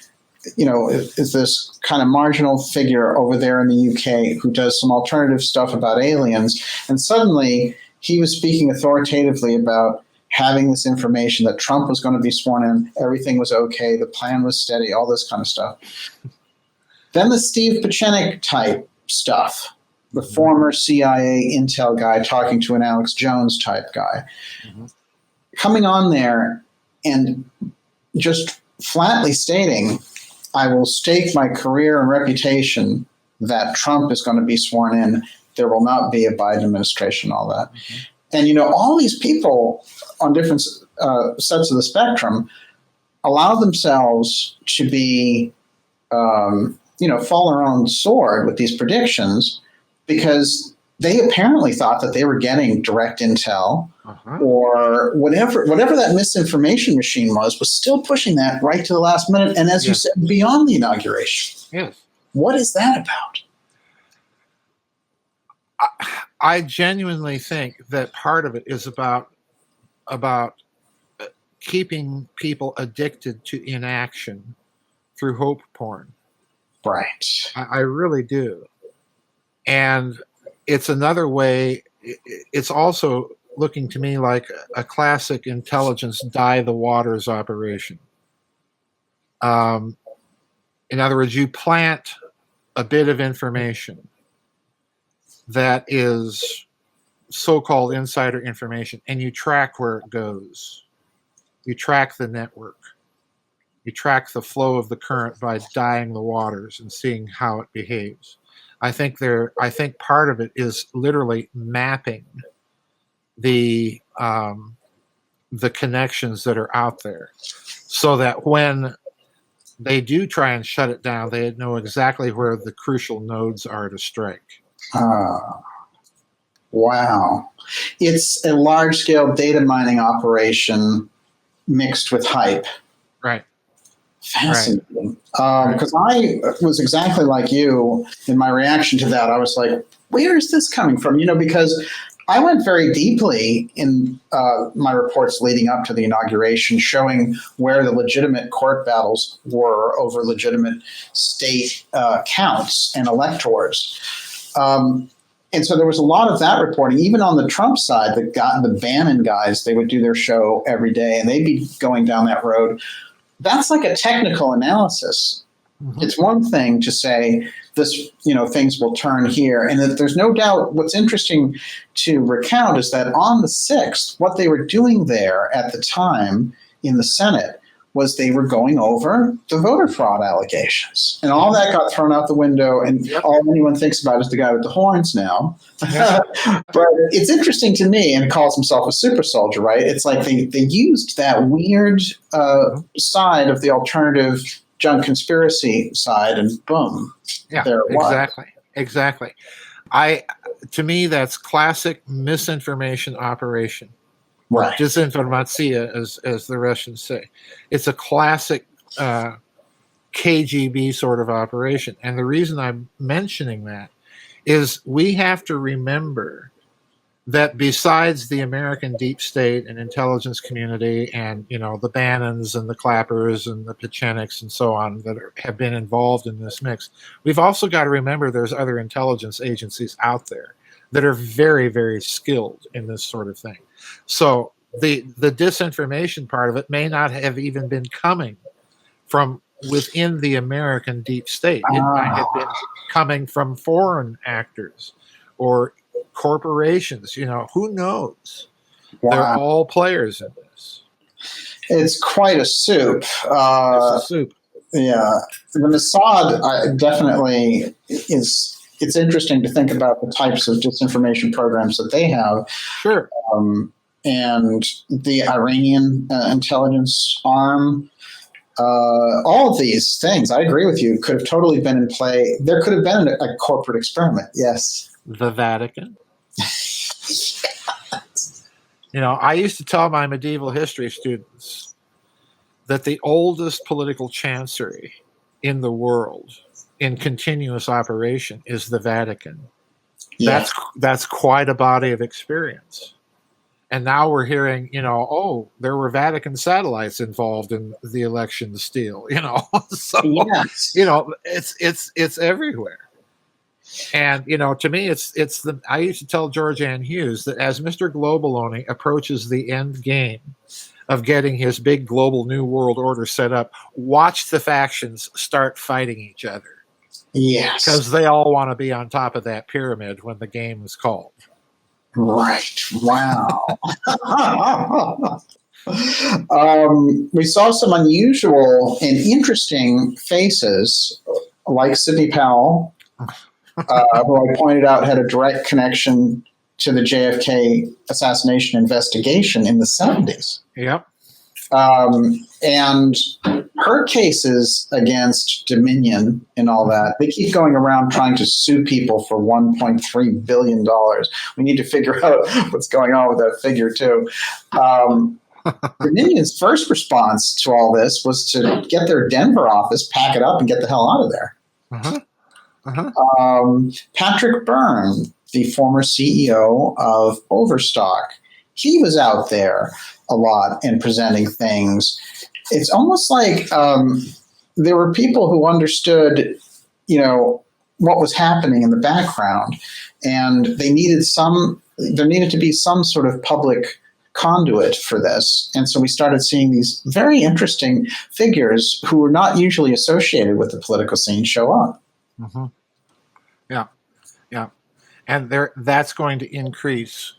Speaker 2: is this kind of marginal figure over there in the UK who does some alternative stuff about aliens. And suddenly he was speaking authoritatively about having this information that Trump was going to be sworn in, everything was okay, the plan was steady, all this kind of stuff. Then the Steve Pieczenik type stuff, the former CIA intel guy talking to an Alex Jones type guy, coming on there and just flatly stating, I will stake my career and reputation that Trump is going to be sworn in. There will not be a Biden administration, all that. And, all these people on different sets of the spectrum allow themselves to be, fall their own sword with these predictions because they apparently thought that they were getting direct intel or whatever that misinformation machine was still pushing that right to the last minute. And as you said, beyond the inauguration.
Speaker 3: Yes.
Speaker 2: What is that about?
Speaker 3: I genuinely think that part of it is about keeping people addicted to inaction through hope porn.
Speaker 2: Right.
Speaker 3: I really do. And it's another way. It's also looking to me like a classic intelligence dye the waters operation. In other words, you plant a bit of information that is so-called insider information, and you track where it goes. You track the network. You track the flow of the current by dyeing the waters and seeing how it behaves. I think part of it is literally mapping the connections that are out there, so that when they do try and shut it down, they know exactly where the crucial nodes are to strike.
Speaker 2: Wow. It's a large-scale data mining operation mixed with hype.
Speaker 3: Right.
Speaker 2: Fascinating. Because I was exactly like you in my reaction to that. I was like, where is this coming from? Because I went very deeply in my reports leading up to the inauguration, showing where the legitimate court battles were over legitimate state counts and electors. And so there was a lot of that reporting. Even on the Trump side, the Bannon guys, they would do their show every day, and they'd be going down that road. that's like a technical analysis.
Speaker 3: Mhm.
Speaker 2: It's one thing to say this, things will turn here. And that there's no doubt what's interesting to recount is that on the 6th, what they were doing there at the time in the Senate was they were going over the voter fraud allegations. And all that got thrown out the window, and all anyone thinks about is the guy with the horns now. But it's interesting to me, and calls himself a super soldier, right? It's like they used that weird side of the alternative junk conspiracy side, and boom, there it was.
Speaker 3: Exactly. To me, that's classic misinformation operation.
Speaker 2: Right.
Speaker 3: Desinformация, as the Russians say. It's a classic KGB sort of operation. And the reason I'm mentioning that is we have to remember that besides the American deep state and intelligence community and, the Bannons and the Clappers and the Pecheniks and so on that have been involved in this mix, we've also got to remember there's other intelligence agencies out there that are very, very skilled in this sort of thing. So the disinformation part of it may not have even been coming from within the American deep state. It might have been coming from foreign actors or corporations. Who knows?
Speaker 2: Wow.
Speaker 3: They're all players in this.
Speaker 2: It's quite a soup.
Speaker 3: It's a soup.
Speaker 2: Yeah. The Mossad definitely is. It's interesting to think about the types of disinformation programs that they have.
Speaker 3: Sure.
Speaker 2: And the Iranian intelligence arm. All of these things, I agree with you, could have totally been in play. There could have been a corporate experiment. Yes.
Speaker 3: The Vatican. I used to tell my medieval history students that the oldest political chancery in the world in continuous operation is the Vatican. Yes. That's quite a body of experience. And now we're hearing, there were Vatican satellites involved in the election steal, So,
Speaker 2: yes.
Speaker 3: It's everywhere. And, to me, I used to tell George Ann Hughes that as Mr. Globaloney approaches the end game of getting his big global new world order set up, watch the factions start fighting each other.
Speaker 2: Yes.
Speaker 3: Because they all want to be on top of that pyramid when the game is called.
Speaker 2: Right. Wow. We saw some unusual and interesting faces, like Sidney Powell, who I pointed out had a direct connection to the JFK assassination investigation in the 70s.
Speaker 3: Yep.
Speaker 2: And her cases against Dominion and all that, they keep going around trying to sue people for $1.3 billion. We need to figure out what's going on with that figure, too. Dominion's first response to all this was to get their Denver office, pack it up, and get the hell out of there. Patrick Byrne, the former CEO of Overstock, he was out there a lot and presenting things. It's almost like there were people who understood, what was happening in the background, and there needed to be some sort of public conduit for this. And so we started seeing these very interesting figures who were not usually associated with the political scene show up.
Speaker 3: Mm-hmm. Yeah. And that's going to increase.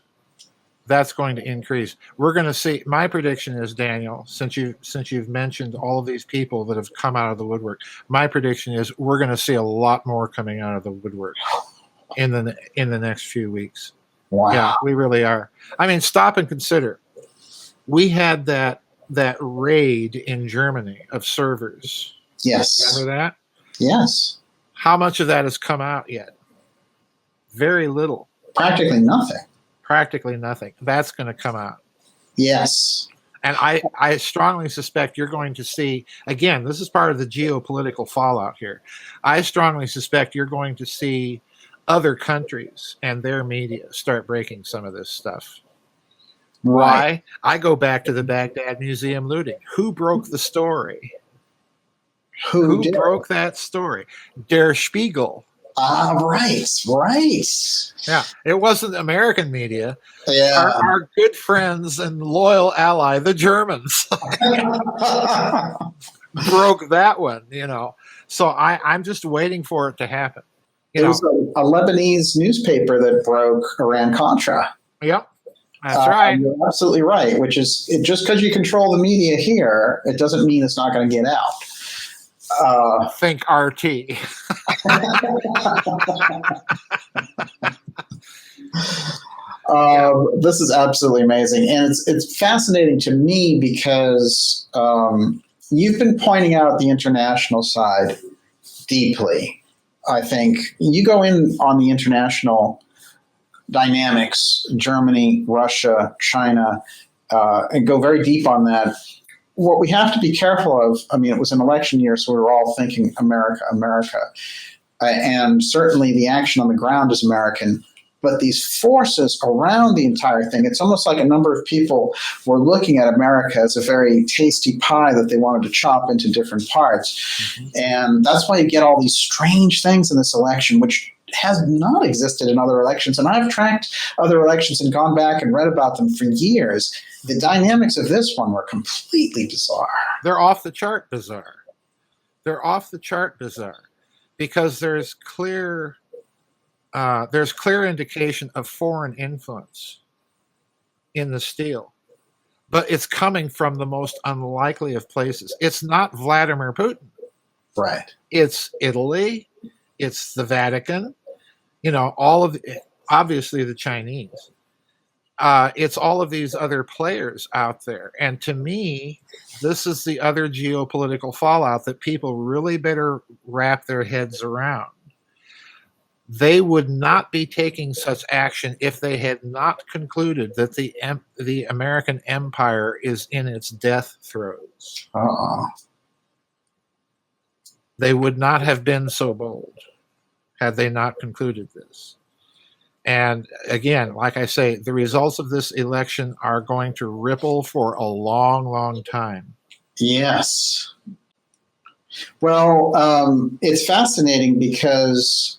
Speaker 3: That's going to increase. We're going to see. My prediction is, Daniel, since you've mentioned all of these people that have come out of the woodwork, my prediction is we're going to see a lot more coming out of the woodwork in the next few weeks.
Speaker 2: Wow.
Speaker 3: Yeah, we really are. I mean, stop and consider. We had that raid in Germany of servers.
Speaker 2: Yes.
Speaker 3: Remember that?
Speaker 2: Yes.
Speaker 3: How much of that has come out yet? Very little.
Speaker 2: Practically nothing.
Speaker 3: Practically nothing. That's going to come out.
Speaker 2: Yes.
Speaker 3: And I strongly suspect you're going to see, again, this is part of the geopolitical fallout here. I strongly suspect you're going to see other countries and their media start breaking some of this stuff.
Speaker 2: Right.
Speaker 3: Why? I go back to the Baghdad Museum looting. Who broke the story? Who broke that story? Der Spiegel.
Speaker 2: Right, right.
Speaker 3: Yeah, it wasn't American media.
Speaker 2: Yeah.
Speaker 3: Our good friends and loyal ally, the Germans, broke that one, So I'm just waiting for it to happen.
Speaker 2: It was a Lebanese newspaper that broke Iran-Contra.
Speaker 3: Yep, that's right.
Speaker 2: You're absolutely right, which is just because you control the media here, it doesn't mean it's not going to get out.
Speaker 3: Think RT.
Speaker 2: This is absolutely amazing, and it's fascinating to me because you've been pointing out the international side deeply. I think you go in on the international dynamics, Germany, Russia, China, and go very deep on that. What we have to be careful of, I mean, it was an election year, so we were all thinking America, America. And certainly the action on the ground is American. But these forces around the entire thing, it's almost like a number of people were looking at America as a very tasty pie that they wanted to chop into different parts. Mm-hmm. And that's why you get all these strange things in this election, which has not existed in other elections. And I've tracked other elections and gone back and read about them for years. The dynamics of this one were completely bizarre.
Speaker 3: They're off the chart bizarre. They're off the chart bizarre because there's clear indication of foreign influence in the steal, but it's coming from the most unlikely of places. It's not Vladimir Putin.
Speaker 2: Right.
Speaker 3: It's Italy. It's the Vatican. Obviously the Chinese. It's all of these other players out there. And to me, this is the other geopolitical fallout that people really better wrap their heads around. They would not be taking such action if they had not concluded that the American empire is in its death throes. They would not have been so bold had they not concluded this. And again, like I say, the results of this election are going to ripple for a long, long time.
Speaker 2: Yes. Well, it's fascinating because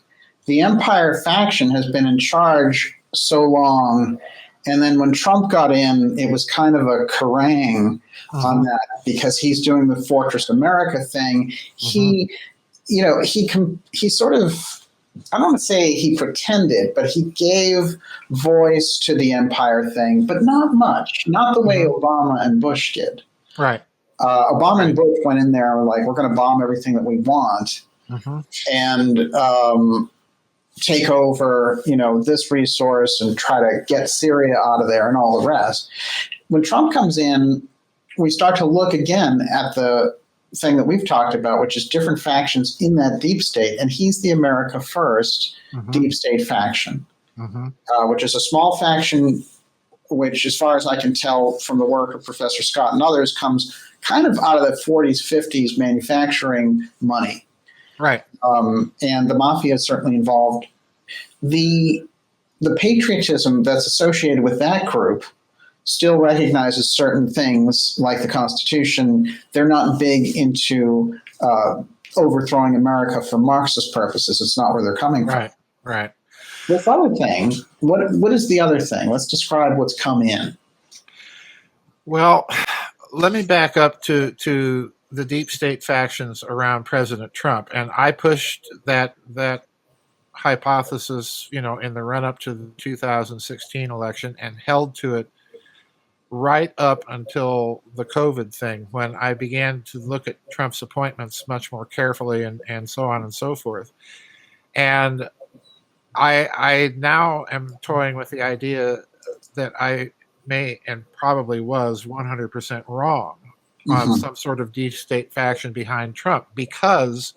Speaker 2: the Empire faction has been in charge so long, and then when Trump got in, it was kind of a harangue on that because he's doing the Fortress America thing. He sort of, I don't want to say he pretended, but he gave voice to the Empire thing, but not much, not the way Obama and Bush did.
Speaker 3: Right.
Speaker 2: Obama and Bush went in there and were like, we're going to bomb everything that we want and take over, this resource and try to get Syria out of there and all the rest. When Trump comes in, we start to look again at the thing that we've talked about, which is different factions in that deep state. And he's the America First deep state faction, which is a small faction, which, as far as I can tell from the work of Professor Scott and others, comes kind of out of the 40s, 50s manufacturing money.
Speaker 3: Right.
Speaker 2: And the mafia is certainly involved. The patriotism that's associated with that group still recognizes certain things like the Constitution. They're not big into overthrowing America for Marxist purposes. It's not where they're coming from.
Speaker 3: Right.
Speaker 2: This other thing, what is the other thing? Let's describe what's come in.
Speaker 3: Well, let me back up to the deep state factions around President Trump. And I pushed that hypothesis, in the run-up to the 2016 election and held to it right up until the COVID thing, when I began to look at Trump's appointments much more carefully and so on and so forth. And I now am toying with the idea that I may and probably was 100% wrong on some sort of deep state faction behind Trump, because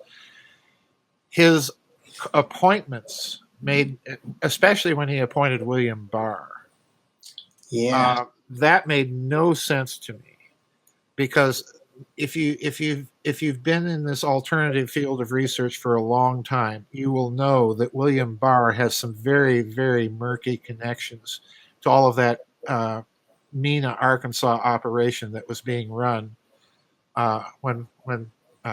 Speaker 3: his appointments made, especially when he appointed William Barr, that made no sense to me, because if you've been in this alternative field of research for a long time, you will know that William Barr has some very, very murky connections to all of that Mena, Arkansas operation that was being run when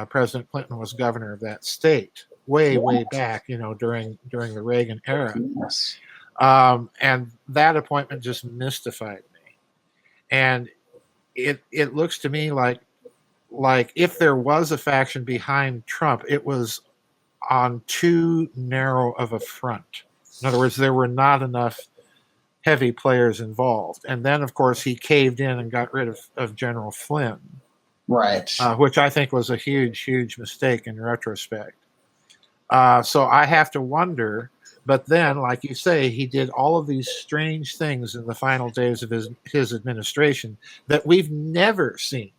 Speaker 3: President Clinton was governor of that state. way back, during the Reagan era.
Speaker 2: Yes.
Speaker 3: And that appointment just mystified me. And it looks to me like if there was a faction behind Trump, it was on too narrow of a front. In other words, there were not enough heavy players involved. And then, of course, he caved in and got rid of General Flynn,
Speaker 2: Right.
Speaker 3: which I think was a huge mistake in retrospect. So I have to wonder. But then, like you say, he did all of these strange things in the final days of his administration that we've never seen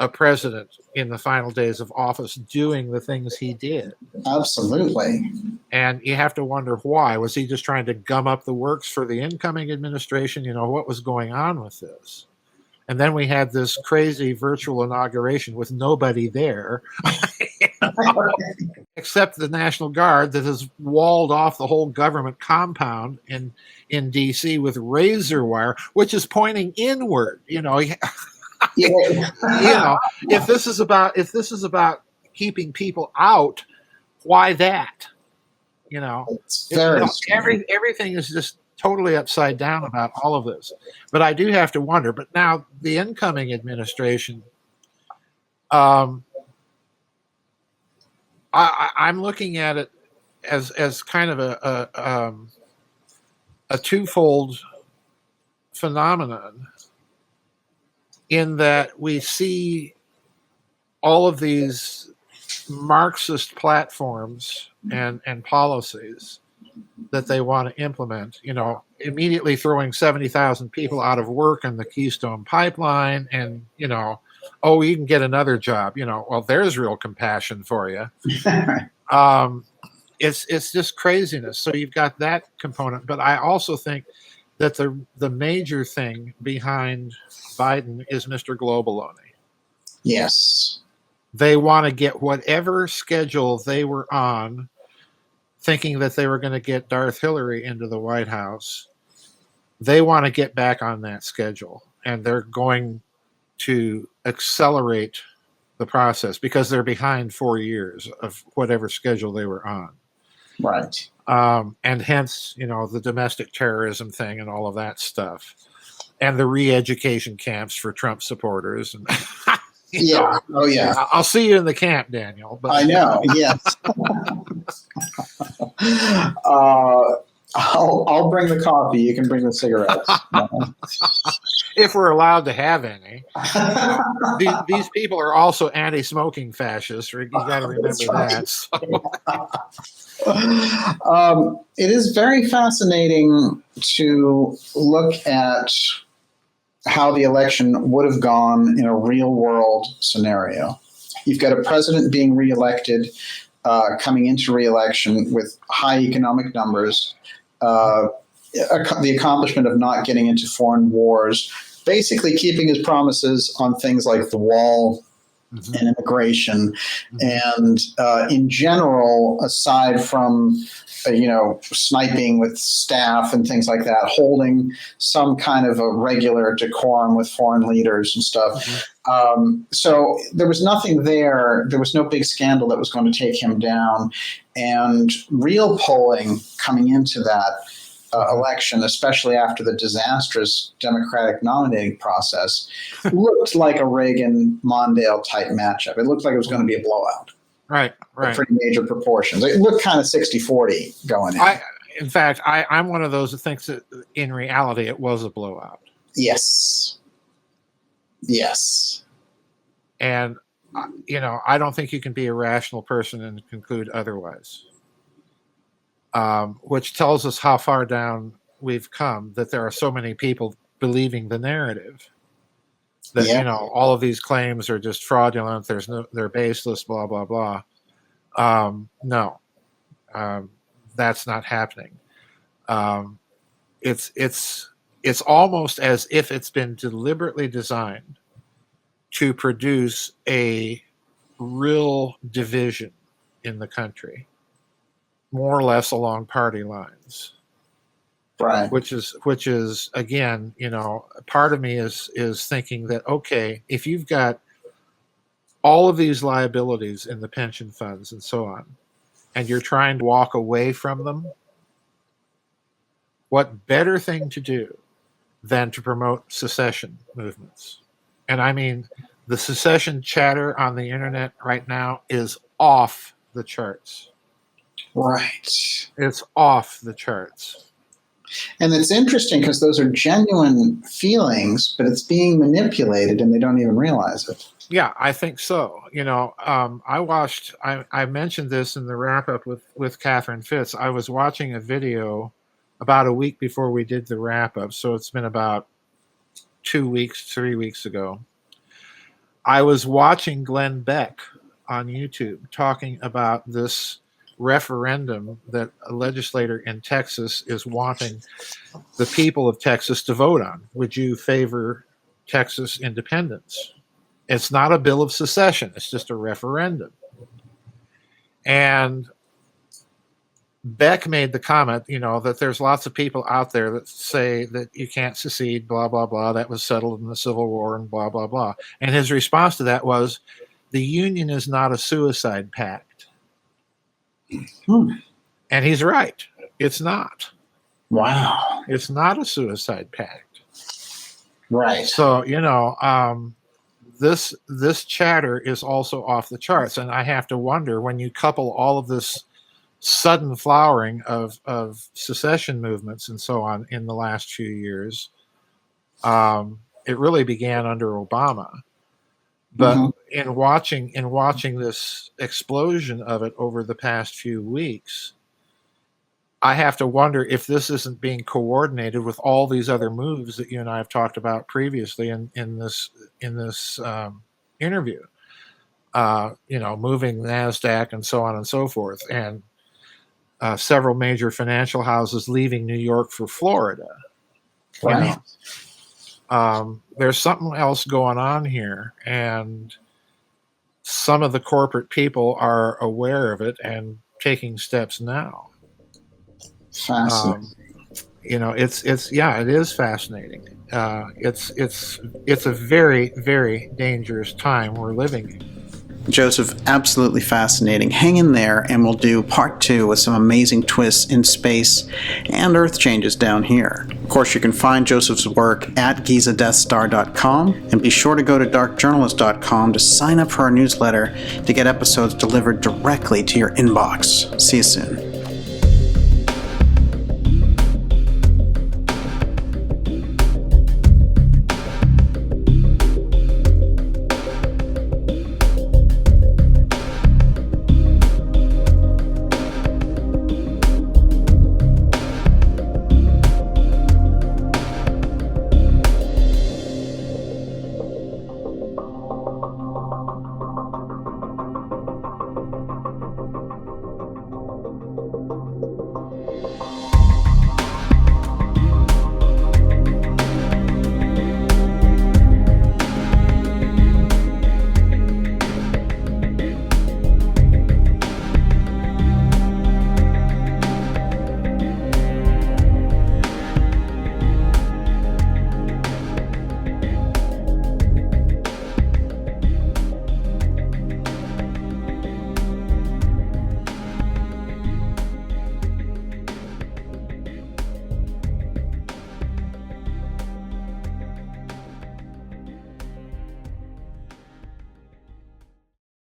Speaker 3: a president in the final days of office doing the things he did.
Speaker 2: Absolutely.
Speaker 3: And you have to wonder why. Was he just trying to gum up the works for the incoming administration? What was going on with this? And then we had this crazy virtual inauguration with nobody there. Except the National Guard that has walled off the whole government compound in D.C. with razor wire, which is pointing inward. If this is about keeping people out, why that?
Speaker 2: It's very
Speaker 3: everything is just totally upside down about all of this. But I do have to wonder. But now the incoming administration, I'm looking at it as kind of a twofold phenomenon, in that we see all of these Marxist platforms and policies that they want to implement, immediately throwing 70,000 people out of work in the Keystone Pipeline, and, oh, you can get another job, well, there's real compassion for you. It's just craziness. So you've got that component, but I also think that the major thing behind Biden is Mr. Globaloney.
Speaker 2: Yes.
Speaker 3: They want to get whatever schedule they were on, thinking that they were going to get Darth Hillary into the White House. They want to get back on that schedule, and they're going to accelerate the process because they're behind 4 years of whatever schedule they were on.
Speaker 2: Right.
Speaker 3: And hence, the domestic terrorism thing and all of that stuff, and the re-education camps for Trump supporters. And
Speaker 2: yeah. Oh, yeah.
Speaker 3: I'll see you in the camp, Daniel. But
Speaker 2: I know. Yes. I'll bring the coffee. You can bring the cigarettes.
Speaker 3: If we're allowed to have any. These people are also anti-smoking fascists. You got to remember that. So.
Speaker 2: It is very fascinating to look at how the election would have gone in a real-world scenario. You've got a president being reelected, coming into reelection with high economic numbers, the accomplishment of not getting into foreign wars, basically keeping his promises on things like the wall and immigration. And in general, aside from, sniping with staff and things like that, holding some kind of a regular decorum with foreign leaders and stuff. So there was nothing there. There was no big scandal that was going to take him down. And real polling coming into that election, especially after the disastrous Democratic nominating process, looked like a Reagan-Mondale type matchup. It looked like it was going to be a blowout.
Speaker 3: Right.
Speaker 2: Pretty major proportions. It looked kind of 60-40 going in.
Speaker 3: In fact, I'm one of those that thinks that in reality it was a blowout.
Speaker 2: Yes.
Speaker 3: And, I don't think you can be a rational person and conclude otherwise. Which tells us how far down we've come, that there are so many people believing the narrative. That, all of these claims are just fraudulent. They're baseless, blah, blah, blah. No, that's not happening. It's almost as if it's been deliberately designed to produce a real division in the country, more or less along party lines.
Speaker 2: Right.
Speaker 3: Which is again, part of me is thinking that, okay, if you've got all of these liabilities in the pension funds and so on, and you're trying to walk away from them, what better thing to do than to promote secession movements? And I mean, the secession chatter on the internet right now is off the charts.
Speaker 2: Right.
Speaker 3: It's off the charts.
Speaker 2: And it's interesting because those are genuine feelings, but it's being manipulated and they don't even realize it.
Speaker 3: Yeah, I think so. I mentioned this in the wrap up with Catherine Fitz. I was watching a video about a week before we did the wrap up. So it's been about 3 weeks ago. I was watching Glenn Beck on YouTube talking about this referendum that a legislator in Texas is wanting the people of Texas to vote on. Would you favor Texas independence? It's not a bill of secession. It's just a referendum. And Beck made the comment, that there's lots of people out there that say that you can't secede, blah, blah, blah. That was settled in the Civil War and blah, blah, blah. And his response to that was, the Union is not a suicide pact. And he's right. It's not.
Speaker 2: Wow.
Speaker 3: It's not a suicide pact.
Speaker 2: Right.
Speaker 3: So, this chatter is also off the charts. And I have to wonder, when you couple all of this sudden flowering of secession movements and so on in the last few years, it really began under Obama. But in watching this explosion of it over the past few weeks, I have to wonder if this isn't being coordinated with all these other moves that you and I have talked about previously in this interview. Moving NASDAQ and so on and so forth, and several major financial houses leaving New York for Florida.
Speaker 2: Right.
Speaker 3: There's something else going on here, and some of the corporate people are aware of it and taking steps now.
Speaker 2: Fascinating.
Speaker 3: It is fascinating. It's a very, very dangerous time we're living in.
Speaker 1: Joseph, absolutely fascinating. Hang in there, and we'll do part 2 with some amazing twists in space and Earth changes down here. Of course, you can find Joseph's work at gizadeathstar.com, and be sure to go to darkjournalist.com to sign up for our newsletter to get episodes delivered directly to your inbox. See you soon.